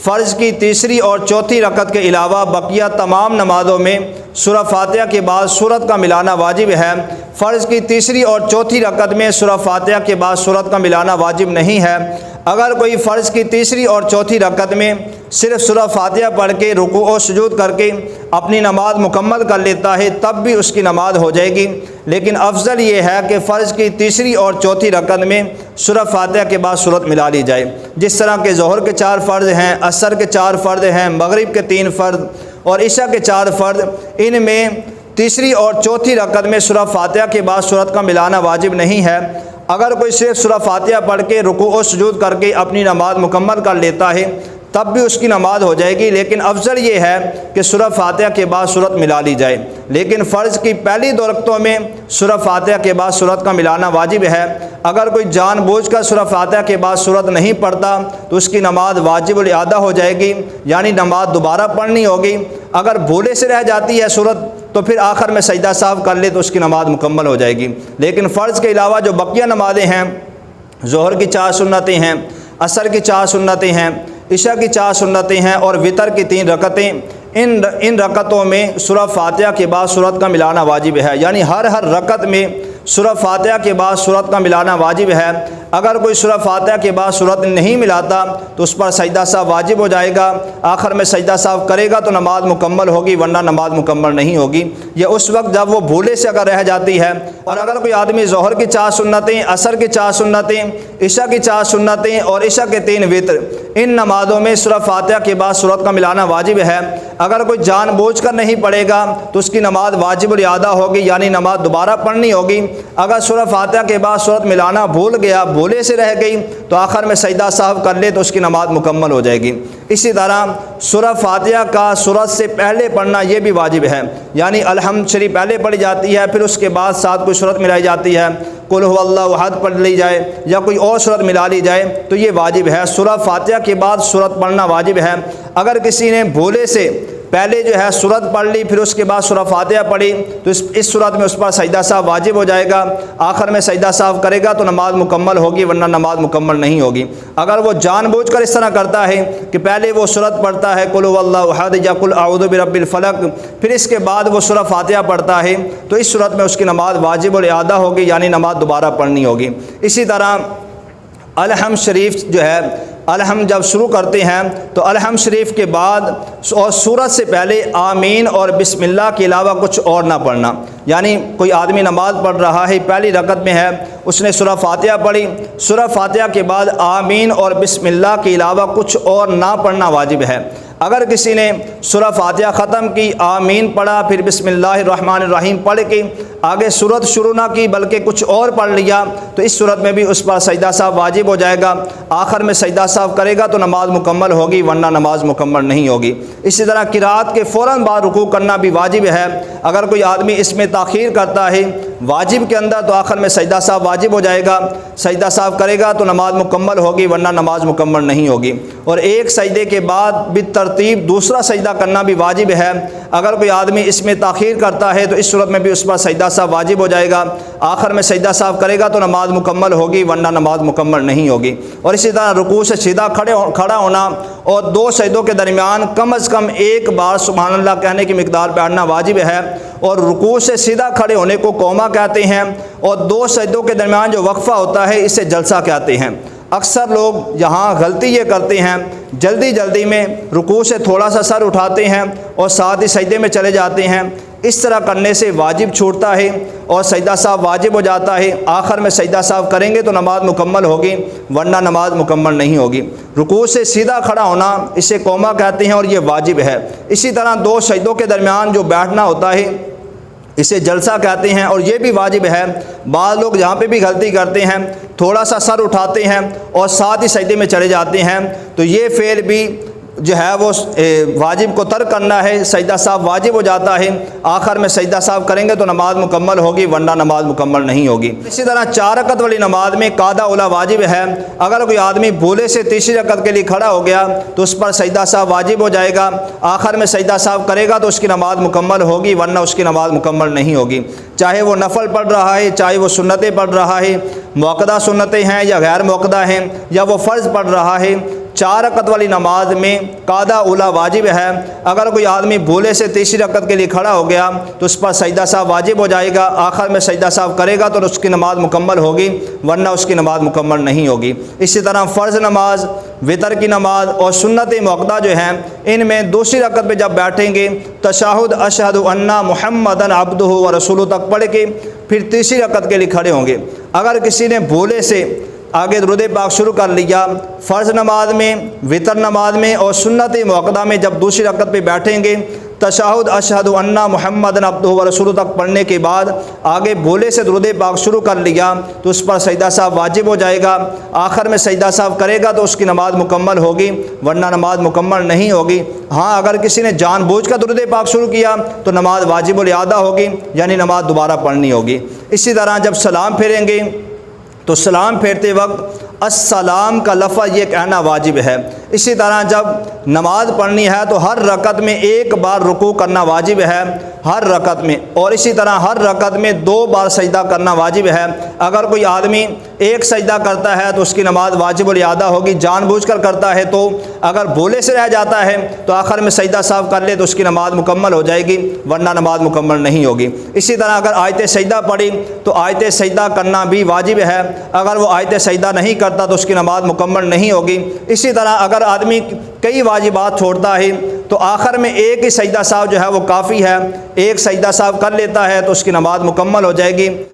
فرض کی تیسری اور چوتھی رکعت کے علاوہ بقیہ تمام نمازوں میں سورہ فاتحہ کے بعد سورت کا ملانا واجب ہے۔ فرض کی تیسری اور چوتھی رکعت میں سورہ فاتحہ کے بعد سورت کا ملانا واجب نہیں ہے۔ اگر کوئی فرض کی تیسری اور چوتھی رکعت میں صرف سورہ فاتحہ پڑھ کے رکوع و سجود کر کے اپنی نماز مکمل کر لیتا ہے تب بھی اس کی نماز ہو جائے گی، لیکن افضل یہ ہے کہ فرض کی تیسری اور چوتھی رکعت میں سورہ فاتحہ کے بعد سورت ملا لی جائے، جس طرح کہ ظہر کے 4 فرض ہیں، عصر کے 4 فرض ہیں، مغرب کے 3 فرض اور عشاء کے 4 فرض، ان میں تیسری اور چوتھی رکعت میں سورہ فاتحہ کے بعد سورت کا ملانا واجب نہیں ہے۔ اگر کوئی صرف سورہ فاتحہ پڑھ کے رکوع و سجود کر کے اپنی نماز مکمل کر لیتا ہے تب بھی اس کی نماز ہو جائے گی، لیکن افضل یہ ہے کہ سورہ فاتحہ کے بعد سورت ملا لی جائے۔ لیکن فرض کی پہلی 2 رکعتوں میں سورہ فاتحہ کے بعد سورت کا ملانا واجب ہے۔ اگر کوئی جان بوجھ کر سورہ فاتحہ کے بعد سورت نہیں پڑھتا تو اس کی نماز واجب الاعادہ ہو جائے گی، یعنی نماز دوبارہ پڑھنی ہوگی۔ اگر بھولے سے رہ جاتی ہے سورت تو پھر آخر میں سجدہ سہو کر لے تو اس کی نماز مکمل ہو جائے گی۔ لیکن فرض کے علاوہ جو بقیہ نمازیں ہیں، ظہر کی 4 سنتیں ہیں، عصر کی 4 سنتیں ہیں، عشاء کی 4 سنتیں ہیں اور وتر کی 3 رکعتیں، ان رکعتوں میں سورہ فاتحہ کے بعد سورت کا ملانا واجب ہے، یعنی ہر رکعت میں سورہ فاتحہ کے بعد سورت کا ملانا واجب ہے۔ اگر کوئی سورہ فاتحہ کے بعد سورت نہیں ملاتا تو اس پر سجدہ سہو واجب ہو جائے گا، آخر میں سجدہ سہو کرے گا تو نماز مکمل ہوگی، ورنہ نماز مکمل نہیں ہوگی۔ یہ اس وقت جب وہ بھولے سے اگر رہ جاتی ہے۔ اور اگر کوئی آدمی ظہر کی 4 سنتیں، عصر کی 4 سنتیں، عشاء کی 4 سنتیں اور عشاء کے 3 وتر، ان نمازوں میں سورہ فاتحہ کے بعد سورت کا ملانا واجب ہے، اگر کوئی جان بوجھ کر نہیں پڑھے گا تو اس کی نماز واجب الاعادہ ہوگی، یعنی نماز دوبارہ پڑھنی ہوگی۔ اگر سورہ فاتحہ کے بعد سورت ملانا بھول گیا، بھولے سے رہ گئی تو آخر میں سجدہ سہو کر لے تو اس کی نماز مکمل ہو جائے گی۔ اسی طرح سورہ فاتحہ کا سورت سے پہلے پڑھنا یہ بھی واجب ہے، یعنی الحمد شریف پہلے پڑھی جاتی ہے، پھر اس کے بعد ساتھ کوئی سورت ملائی جاتی ہے، قل هو اللہ احد پڑھ لی جائے یا کوئی اور سورت ملا لی جائے تو یہ واجب ہے۔ سورہ فاتحہ کے بعد سورت پڑھنا واجب ہے۔ اگر کسی نے بھولے سے پہلے جو ہے سورت پڑھ لی پھر اس کے بعد سورہ فاتحہ پڑھی تو اس صورت میں اس پر سجدہ سہو واجب ہو جائے گا، آخر میں سجدہ سہو کرے گا تو نماز مکمل ہوگی، ورنہ نماز مکمل نہیں ہوگی۔ اگر وہ جان بوجھ کر اس طرح کرتا ہے کہ پہلے وہ سورت پڑھتا ہے قل هو اللہ احد یا قل اعوذ برب الفلق، پھر اس کے بعد وہ سورہ فاتحہ پڑھتا ہے تو اس صورت میں اس کی نماز واجب الاعادہ ہوگی، یعنی نماز دوبارہ پڑھنی ہوگی۔ اسی طرح الحمد شریف جو ہے، الحمد جب شروع کرتے ہیں تو الحمد شریف کے بعد اور سورت سے پہلے آمین اور بسم اللہ کے علاوہ کچھ اور نہ پڑھنا، یعنی کوئی آدمی نماز پڑھ رہا ہے، پہلی رکعت میں ہے، اس نے سورہ فاتحہ پڑھی، سورہ فاتحہ کے بعد آمین اور بسم اللہ کے علاوہ کچھ اور نہ پڑھنا واجب ہے۔ اگر کسی نے سورہ فاتحہ ختم کی، آمین پڑھا، پھر بسم اللہ الرحمن الرحیم پڑھ کے آگے سورت شروع نہ کی بلکہ کچھ اور پڑھ لیا تو اس صورت میں بھی اس پر سجدہ سہو واجب ہو جائے گا، آخر میں سجدہ سہو کرے گا تو نماز مکمل ہوگی، ورنہ نماز مکمل نہیں ہوگی۔ اسی طرح قرات کے فوراً بعد رکوع کرنا بھی واجب ہے۔ اگر کوئی آدمی اس میں تاخیر کرتا ہے واجب کے اندر تو آخر میں سجدہ سہو واجب ہو جائے گا، سجدہ سہو کرے گا تو نماز مکمل ہوگی، ورنہ نماز مکمل نہیں ہوگی۔ اور ایک سجدے کے بعد بالترتیب دوسرا سجدہ کرنا بھی واجب ہے۔ اگر کوئی آدمی اس میں تاخیر کرتا ہے تو اس صورت میں بھی اس پر سجدہ سہو واجب ہو جائے گا، آخر میں سجدہ سہو کرے گا تو نماز مکمل ہوگی، ورنہ نماز مکمل نہیں ہوگی۔ اور اسی طرح رکوع سے سیدھا کھڑا ہونا اور 2 سجدوں کے درمیان کم از کم 1 بار سبحان اللہ کہنے کی مقدار پڑھنا واجب ہے۔ اور رکوع سے سیدھا کھڑے ہونے کو قوما کہتے ہیں، اور 2 سجدوں کے درمیان جو وقفہ ہوتا ہے اسے جلسہ کہتے ہیں۔ اکثر لوگ یہاں غلطی یہ کرتے ہیں، جلدی میں رکوع سے تھوڑا سا سر اٹھاتے ہیں اور ساتھ ہی سجدے میں چلے جاتے ہیں۔ اس طرح کرنے سے واجب چھوٹتا ہے اور سجدہ سہو واجب ہو جاتا ہے، آخر میں سجدہ سہو کریں گے تو نماز مکمل ہوگی، ورنہ نماز مکمل نہیں ہوگی۔ رکوع سے سیدھا کھڑا ہونا اسے قوما کہتے ہیں اور یہ واجب ہے۔ اسی طرح 2 سجدوں کے درمیان جو بیٹھنا ہوتا ہے اسے جلسہ کہتے ہیں اور یہ بھی واجب ہے۔ بعض لوگ یہاں پہ بھی غلطی کرتے ہیں، تھوڑا سا سر اٹھاتے ہیں اور ساتھ ہی سجدے میں چلے جاتے ہیں، تو یہ فعل بھی جو ہے وہ واجب کو ترک کرنا ہے، سجدہ سہو واجب ہو جاتا ہے، آخر میں سجدہ سہو کریں گے تو نماز مکمل ہوگی، ورنہ نماز مکمل نہیں ہوگی۔ اسی طرح 4 رکعت والی نماز میں قعدہ اولا واجب ہے۔ اگر کوئی آدمی بھولے سے تیسری رکعت کے لیے کھڑا ہو گیا تو اس پر سجدہ سہو واجب ہو جائے گا، آخر میں سجدہ سہو کرے گا تو اس کی نماز مکمل ہوگی، ورنہ اس کی نماز مکمل نہیں ہوگی۔ چاہے وہ نفل پڑھ رہا ہے، چاہے وہ سنتیں پڑھ رہا ہے، موقدہ سنتیں ہیں یا غیر موقدہ ہیں، یا وہ فرض پڑھ رہا ہے، 4 رکعت والی نماز میں قاعدہ اولا واجب ہے۔ اگر کوئی آدمی بھولے سے تیسری رکعت کے لیے کھڑا ہو گیا تو اس پر سجدہ سہو واجب ہو جائے گا، آخر میں سجدہ سہو کرے گا تو اس کی نماز مکمل ہوگی، ورنہ اس کی نماز مکمل نہیں ہوگی۔ اسی طرح فرض نماز، وتر کی نماز اور سنت مؤکدہ جو ہیں، ان میں دوسری رکعت پہ جب بیٹھیں گے تشہد اشہد ان محمدً عبدہ و رسولہ تک پڑھ کے پھر تیسری رکعت کے لیے کھڑے ہوں گے۔ اگر کسی نے بھولے سے آگے درود پاک شروع کر لیا، فرض نماز میں، وتر نماز میں اور سنت مؤکدہ میں جب دوسری رکعت پہ بیٹھیں گے تشہد اشہد ان محمدً عبدہ و رسولہ تک پڑھنے کے بعد آگے بھولے سے درود پاک شروع کر لیا تو اس پر سجدہ سہو واجب ہو جائے گا، آخر میں سجدہ سہو کرے گا تو اس کی نماز مکمل ہوگی، ورنہ نماز مکمل نہیں ہوگی۔ ہاں اگر کسی نے جان بوجھ کر درود پاک شروع کیا تو نماز واجب الاعادہ ہوگی، یعنی نماز دوبارہ پڑھنی ہوگی۔ اسی طرح جب سلام پھیریں گے تو سلام پھیرتے وقت السلام کا لفظ یہ کہنا واجب ہے۔ اسی طرح جب نماز پڑھنی ہے تو ہر رکعت میں 1 بار رکوع کرنا واجب ہے، ہر رکعت میں، اور اسی طرح ہر رکعت میں 2 بار سجدہ کرنا واجب ہے۔ اگر کوئی آدمی 1 سجدہ کرتا ہے تو اس کی نماز واجب الاعادہ ہوگی، جان بوجھ کر کرتا ہے تو، اگر بھولے سے رہ جاتا ہے تو آخر میں سجدہ سہو کر لے تو اس کی نماز مکمل ہو جائے گی، ورنہ نماز مکمل نہیں ہوگی۔ اسی طرح اگر آیت سجدہ پڑھی تو آیت سجدہ کرنا بھی واجب ہے، اگر وہ آیت سجدہ نہیں کرتا تو اس کی نماز مکمل نہیں ہوگی۔ اسی طرح اگر آدمی کئی واجبات چھوڑتا ہے تو آخر میں 1 ہی سجدہ سہو جو ہے وہ کافی ہے، 1 سجدہ سہو کر لیتا ہے تو اس کی نماز مکمل ہو جائے گی۔